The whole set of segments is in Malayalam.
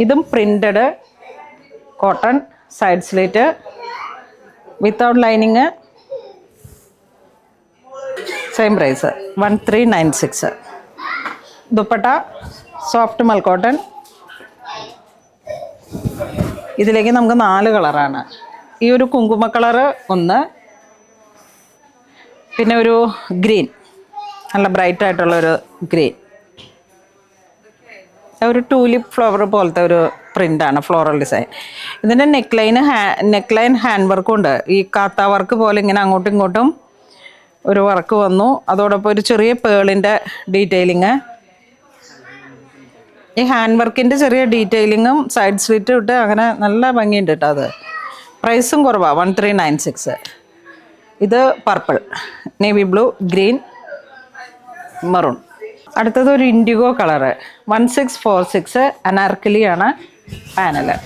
ഇതും printed cotton side slit without lining. Same price 1396. Dupatta soft മൽക്കോട്ടൺ. ഇതിലേക്ക് നമുക്ക് 4 കളറാണ്. ഈ ഒരു കുങ്കുമ കളറ് ഒന്ന്, പിന്നെ ഒരു ഗ്രീൻ, നല്ല ബ്രൈറ്റ് ആയിട്ടുള്ളൊരു ഗ്രീൻ, ഒരു ടൂലിപ്പ് ഫ്ലവർ പോലത്തെ ഒരു പ്രിൻ്റാണ്, ഫ്ലോറൽ ഡിസൈൻ. ഇതിൻ്റെ നെക്ക് ലൈൻ ഹാൻഡ് വർക്കും ഉണ്ട്. ഈ കാത്ത വർക്ക് പോലെ ഇങ്ങനെ അങ്ങോട്ടും ഇങ്ങോട്ടും ഒരു വർക്ക് വന്നു. അതോടൊപ്പം ഒരു ചെറിയ പേളിൻ്റെ ഡീറ്റെയിലിങ്. ഈ ഹാൻഡ് വർക്കിൻ്റെ ചെറിയ ഡീറ്റെയിലിങ്ങും സൈഡ് സ്ലിറ്റും ഇട്ട് അങ്ങനെ നല്ല ഭംഗിയുണ്ട് കേട്ടോ. അത് പ്രൈസും കുറവാണ്, 1396. ഇത് purple, navy blue, green, maroon. അടുത്തത് ഒരു ഇൻഡിഗോ കളറ് 1646. അനാർക്കലിയാണ് പാനല്.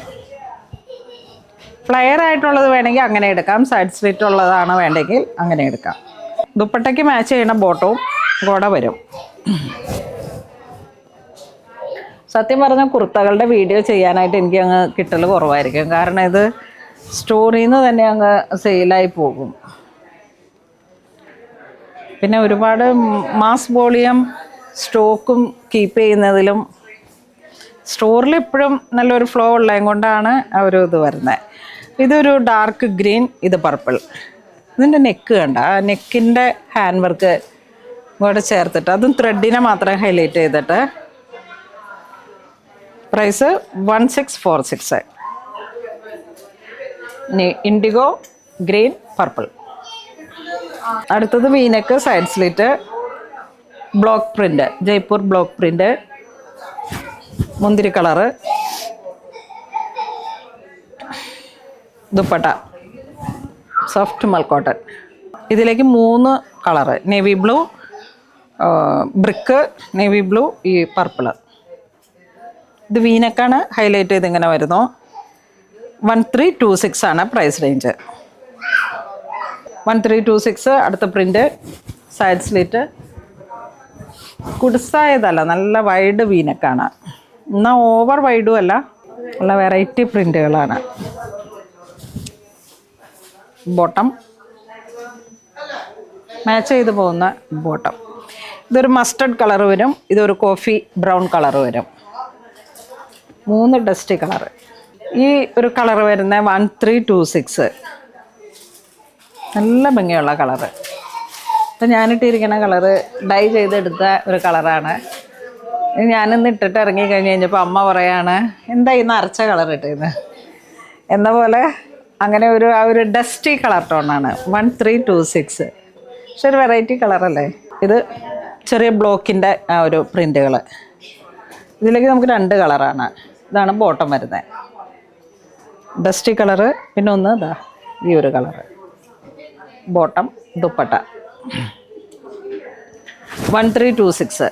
ഫ്ലയർ ആയിട്ടുള്ളത് വേണമെങ്കിൽ അങ്ങനെ എടുക്കാം, സൈഡ് സ്ലിറ്റ് ഉള്ളതാണ് വേണ്ടെങ്കിൽ അങ്ങനെ എടുക്കാം. ദുപ്പട്ടയ്ക്ക് മാച്ച് ചെയ്യുന്ന ബോട്ടവും കൂടെ വരും. സത്യം പറഞ്ഞാൽ കുർത്തകളുടെ വീഡിയോ ചെയ്യാനായിട്ട് എനിക്ക് അങ്ങ് കിട്ടൽ കുറവായിരിക്കും. കാരണം ഇത് സ്റ്റോറിൽ നിന്ന് തന്നെ അങ്ങ് സെയിലായി പോകും. പിന്നെ ഒരുപാട് മാസ് വോളിയം സ്റ്റോക്കും കീപ്പ് ചെയ്യുന്നതിലും സ്റ്റോറിൽ എപ്പോഴും നല്ലൊരു ഫ്ലോ ഉള്ളത് കൊണ്ടാണ് ആ ഒരു ഇത് വരുന്നത്. ഇതൊരു ഡാർക്ക് ഗ്രീൻ, ഇത് പർപ്പിൾ. ഇതിൻ്റെ നെക്ക് കണ്ട, ആ നെക്കിൻ്റെ ഹാൻഡ് വർക്ക് കൂടെ ചേർത്തിട്ട് അതും ത്രെഡിനെ മാത്രം ഹൈലൈറ്റ് ചെയ്തിട്ട്. പ്രൈസ് 1646. Indigo, green, purple. അടുത്തത് V neck side slit block print, Jaipur block print, മുന്തിരി കളറ്. ദുപ്പട്ട സോഫ്റ്റ് മൽക്കോട്ടൺ. ഇതിലേക്ക് 3 colour, navy blue, brick, navy blue, ഈ പർപ്പിള്. ഇത് വീനെക്കാണ് ഹൈലൈറ്റ് ചെയ്ത് ഇങ്ങനെ വരുന്നു. 1326 ആണ് പ്രൈസ് റേഞ്ച്. 1326. അടുത്ത പ്രിൻ്റ് സൈഡ് സ്ലിറ്റ്. കുടിസായതല്ല, നല്ല വൈഡ് വീനക്കാണ്. എന്നാൽ ഓവർ വൈഡും അല്ല, നല്ല വെറൈറ്റി പ്രിൻ്റുകളാണ്. ബോട്ടം മാച്ച് ചെയ്ത് പോകുന്ന ബോട്ടം. ഇതൊരു മസ്റ്റർഡ് കളർ വരും, ഇതൊരു കോഫി ബ്രൗൺ കളർ വരും. 3 ഡസ്റ്റി കളറ്. ഈ ഒരു കളർ വരുന്ന 1326. നല്ല ഭംഗിയുള്ള കളറ്. അപ്പം ഞാനിട്ടിരിക്കുന്ന കളറ് ഡൈ ചെയ്തെടുത്ത ഒരു കളറാണ്. ഞാനിന്ന് ഇട്ടിട്ട് ഇറങ്ങി കഴിഞ്ഞ് കഴിഞ്ഞപ്പോൾ അമ്മ പറയാണ്, എന്താ ഇന്ന് അരച്ച കളർ ഇട്ടിരുന്നത് എന്ന പോലെ. അങ്ങനെ ആ ഒരു ഡസ്റ്റി കളർ ടോണാണ് 1326. പക്ഷെ ഒരു വെറൈറ്റി കളറല്ലേ ഇത്. ചെറിയ ബ്ലോക്കിൻ്റെ ആ ഒരു പ്രിൻ്റുകൾ. ഇതിലേക്ക് നമുക്ക് 2 കളറാണ്. ഇതാണ് ബോട്ടം വരുന്നത്, ഡസ്റ്റി കളറ്. പിന്നെ ഒന്ന് ഇതാ ഈ ഒരു കളറ് ബോട്ടം. ദുപ്പട്ട 1326.